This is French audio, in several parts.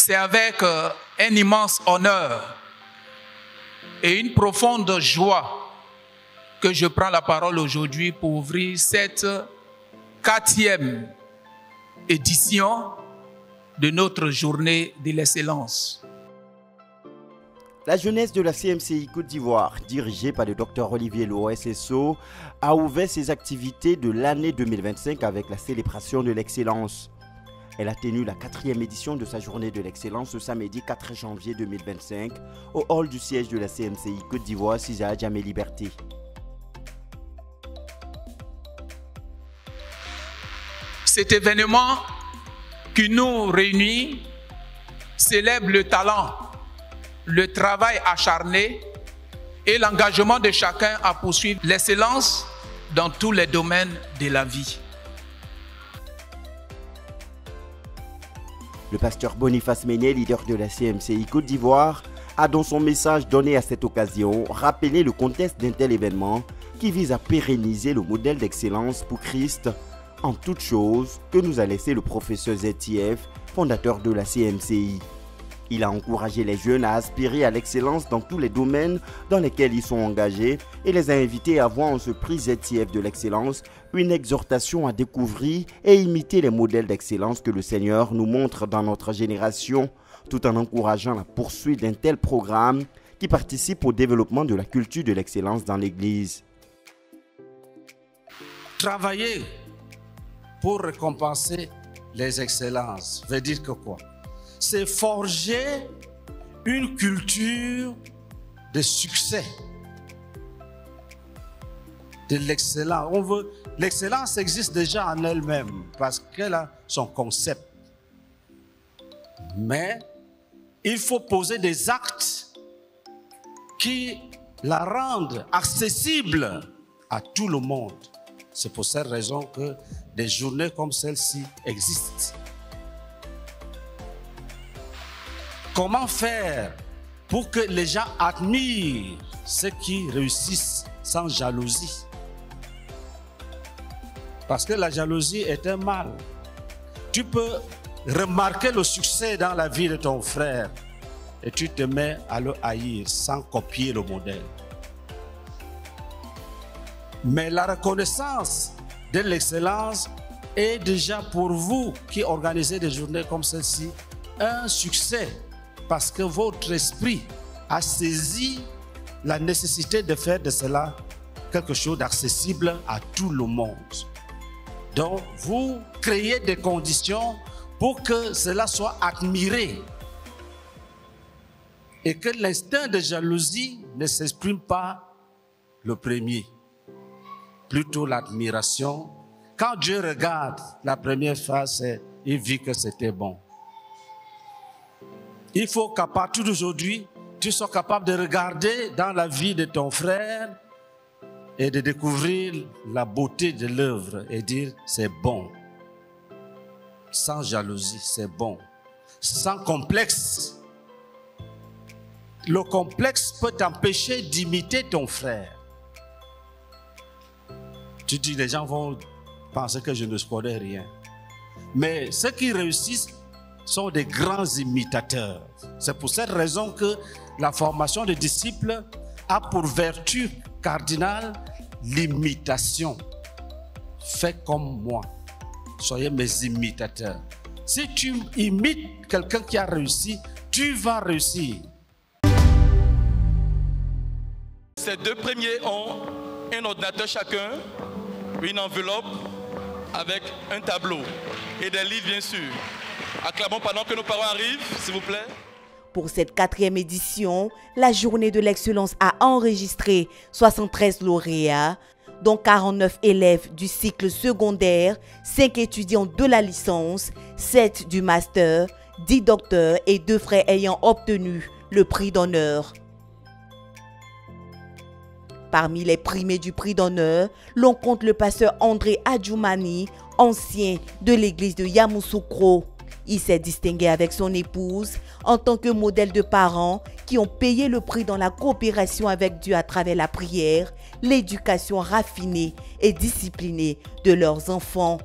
C'est avec un immense honneur et une profonde joie que je prends la parole aujourd'hui pour ouvrir cette 4e édition de notre journée de l'excellence. La jeunesse de la CMCI Côte d'Ivoire, dirigée par le Dr Olivier Lowe SSO, a ouvert ses activités de l'année 2025 avec la célébration de l'excellence. Elle a tenu la 4e édition de sa journée de l'excellence ce samedi 4 janvier 2025 au hall du siège de la CMCI Côte d'Ivoire, Cisa Djamé Liberté. Cet événement qui nous réunit célèbre le talent, le travail acharné et l'engagement de chacun à poursuivre l'excellence dans tous les domaines de la vie. Le pasteur Boniface Méné, leader de la CMCI Côte d'Ivoire, a dans son message donné à cette occasion rappelé le contexte d'un tel événement qui vise à pérenniser le modèle d'excellence pour Christ en toutes choses que nous a laissé le professeur ZTF, fondateur de la CMCI. Il a encouragé les jeunes à aspirer à l'excellence dans tous les domaines dans lesquels ils sont engagés et les a invités à voir en ce prix ZTF de l'excellence une exhortation à découvrir et imiter les modèles d'excellence que le Seigneur nous montre dans notre génération, tout en encourageant la poursuite d'un tel programme qui participe au développement de la culture de l'excellence dans l'Église. Travailler pour récompenser les excellences veut dire que quoi? C'est forger une culture de succès, de l'excellence. L'excellence existe déjà en elle-même parce qu'elle a son concept. Mais il faut poser des actes qui la rendent accessible à tout le monde. C'est pour cette raison que des journées comme celle-ci existent. Comment faire pour que les gens admirent ceux qui réussissent sans jalousie? Parce que la jalousie est un mal. Tu peux remarquer le succès dans la vie de ton frère et tu te mets à le haïr sans copier le modèle. Mais la reconnaissance de l'excellence est déjà pour vous qui organisez des journées comme celle-ci un succès. Parce que votre esprit a saisi la nécessité de faire de cela quelque chose d'accessible à tout le monde. Donc, vous créez des conditions pour que cela soit admiré et que l'instinct de jalousie ne s'exprime pas le premier, plutôt l'admiration. Quand Dieu regarde, la première phase, c'est il vit que c'était bon. Il faut qu'à partir d'aujourd'hui, tu sois capable de regarder dans la vie de ton frère et de découvrir la beauté de l'œuvre et dire c'est bon. Sans jalousie, c'est bon. Sans complexe. Le complexe peut t'empêcher d'imiter ton frère. Tu dis, les gens vont penser que je ne connais rien. Mais ceux qui réussissent sont des grands imitateurs. C'est pour cette raison que la formation des disciples a pour vertu cardinale l'imitation. Faites comme moi. Soyez mes imitateurs. Si tu imites quelqu'un qui a réussi, tu vas réussir. Ces deux premiers ont un ordinateur chacun, une enveloppe avec un tableau et des livres bien sûr. Acclamons pendant que nos parents arrivent, s'il vous plaît. Pour cette 4e édition, la journée de l'excellence a enregistré 73 lauréats, dont 49 élèves du cycle secondaire, 5 étudiants de la licence, 7 du master, 10 docteurs et 2 frères ayant obtenu le prix d'honneur. Parmi les primés du prix d'honneur, l'on compte le pasteur André Adjoumani, ancien de l'église de Yamoussoukro. Il s'est distingué avec son épouse en tant que modèle de parents qui ont payé le prix dans la coopération avec Dieu à travers la prière, l'éducation raffinée et disciplinée de leurs enfants.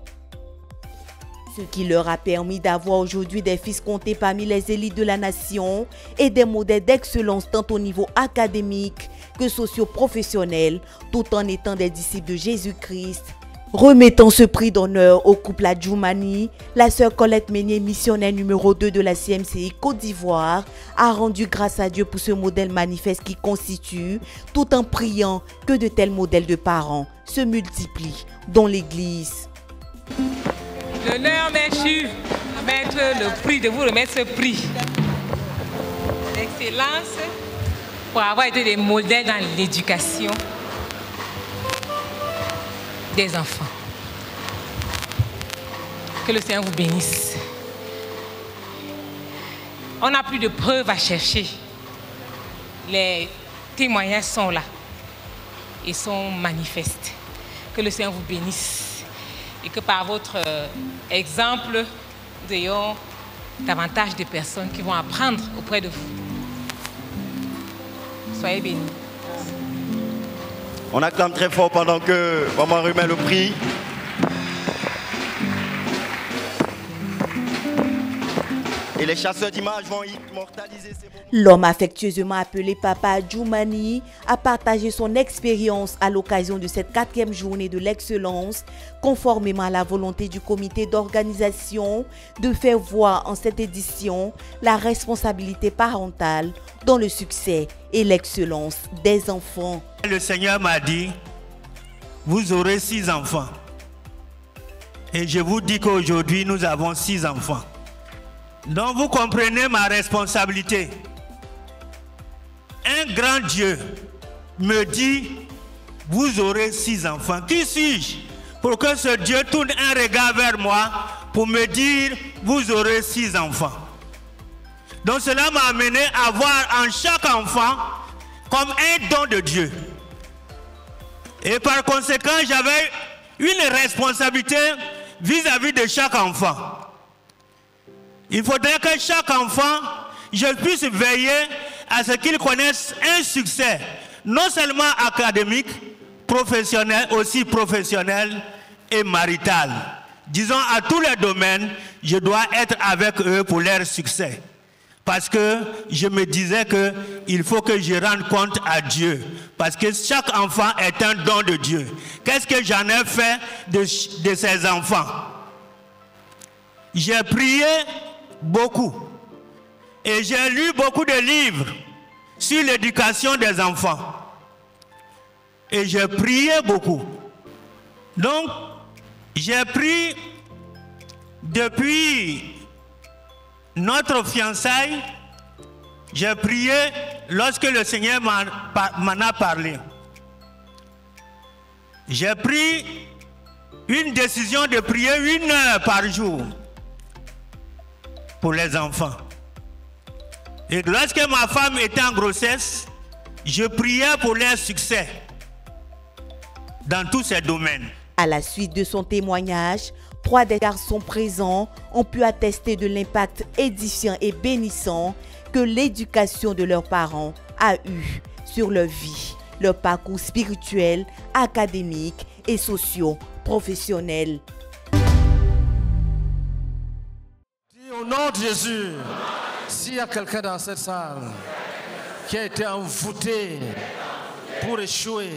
ce qui leur a permis d'avoir aujourd'hui des fils comptés parmi les élites de la nation et des modèles d'excellence tant au niveau académique que socio-professionnel, tout en étant des disciples de Jésus-Christ. Remettant ce prix d'honneur au couple Adjoumani, la sœur Colette Meunier, missionnaire numéro 2 de la CMCI Côte d'Ivoire, a rendu grâce à Dieu pour ce modèle manifeste qui constitue, tout en priant que de tels modèles de parents se multiplient dans l'Église. L'honneur m'est su mettre le prix, de vous remettre ce prix d'excellence pour avoir été des modèles dans l'éducation des enfants. Que le Seigneur vous bénisse. On n'a plus de preuves à chercher. Les témoignages sont là et sont manifestes. Que le Seigneur vous bénisse et que par votre exemple, nous ayons davantage de personnes qui vont apprendre auprès de vous. Soyez bénis. On acclame très fort pendant que maman remet le prix. Et les chasseurs d'images vont immortaliser ces moments. L'homme affectueusement appelé Papa Adjoumani a partagé son expérience à l'occasion de cette 4e journée de l'excellence, conformément à la volonté du comité d'organisation de faire voir en cette édition la responsabilité parentale dans le succès et l'excellence des enfants. Le Seigneur m'a dit, vous aurez 6 enfants. Et je vous dis qu'aujourd'hui, nous avons 6 enfants. Donc vous comprenez ma responsabilité. Un grand Dieu me dit, vous aurez 6 enfants. Qui suis-je pour que ce Dieu tourne un regard vers moi pour me dire, vous aurez 6 enfants? Donc cela m'a amené à voir en chaque enfant comme un don de Dieu. Et par conséquent, j'avais une responsabilité vis-à-vis de chaque enfant. Il faudrait que chaque enfant, je puisse veiller à ce qu'il connaisse un succès, non seulement académique, professionnel, aussi professionnel et marital. Disons, à tous les domaines, je dois être avec eux pour leur succès. Parce que je me disais qu'il faut que je rende compte à Dieu. Parce que chaque enfant est un don de Dieu. Qu'est-ce que j'en ai fait de ces enfants? J'ai prié beaucoup. Et j'ai lu beaucoup de livres sur l'éducation des enfants. Et j'ai prié beaucoup. Donc, j'ai pris depuis notre fiançailles, j'ai prié lorsque le Seigneur m'en a parlé. J'ai pris une décision de prier 1 heure par jour pour les enfants. Et lorsque ma femme était en grossesse, je priais pour leur succès dans tous ces domaines. À la suite de son témoignage, 3 des garçons présents ont pu attester de l'impact édifiant et bénissant que l'éducation de leurs parents a eu sur leur vie, leur parcours spirituel, académique et socio-professionnel. Au nom de Jésus, s'il y a quelqu'un dans cette salle qui a été envoûté pour échouer,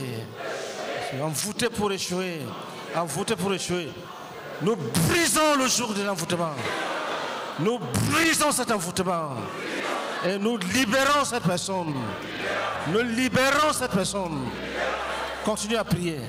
envoûté pour échouer, envoûté pour échouer, nous brisons le jour de l'envoûtement. Nous brisons cet envoûtement et nous libérons cette personne. Nous libérons cette personne. Continuez à prier.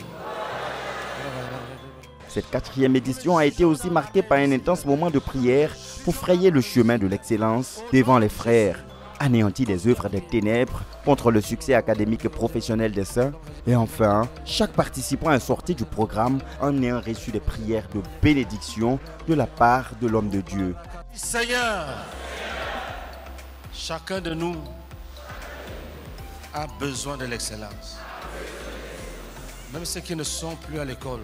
Cette 4e édition a été aussi marquée par un intense moment de prière pour frayer le chemin de l'excellence devant les frères, anéantir les œuvres des ténèbres contre le succès académique et professionnel des saints. Et enfin, chaque participant est sorti du programme en ayant reçu des prières de bénédiction de la part de l'homme de Dieu. Seigneur, chacun de nous a besoin de l'excellence. Même ceux qui ne sont plus à l'école.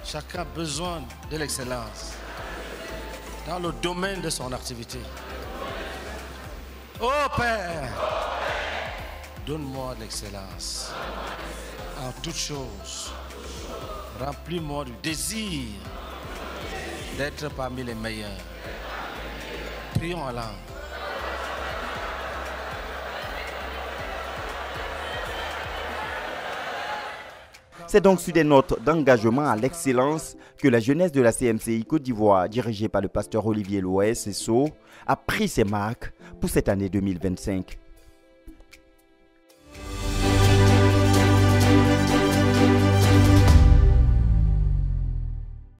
Chacun a besoin de l'excellence dans le domaine de son activité. Oh Père, donne-moi l'excellence en toutes choses. Remplis-moi du désir d'être parmi les meilleurs. Prions en langue. C'est donc sur des notes d'engagement à l'excellence que la jeunesse de la CMCI Côte d'Ivoire, dirigée par le pasteur Olivier Loès Sesso, a pris ses marques pour cette année 2025.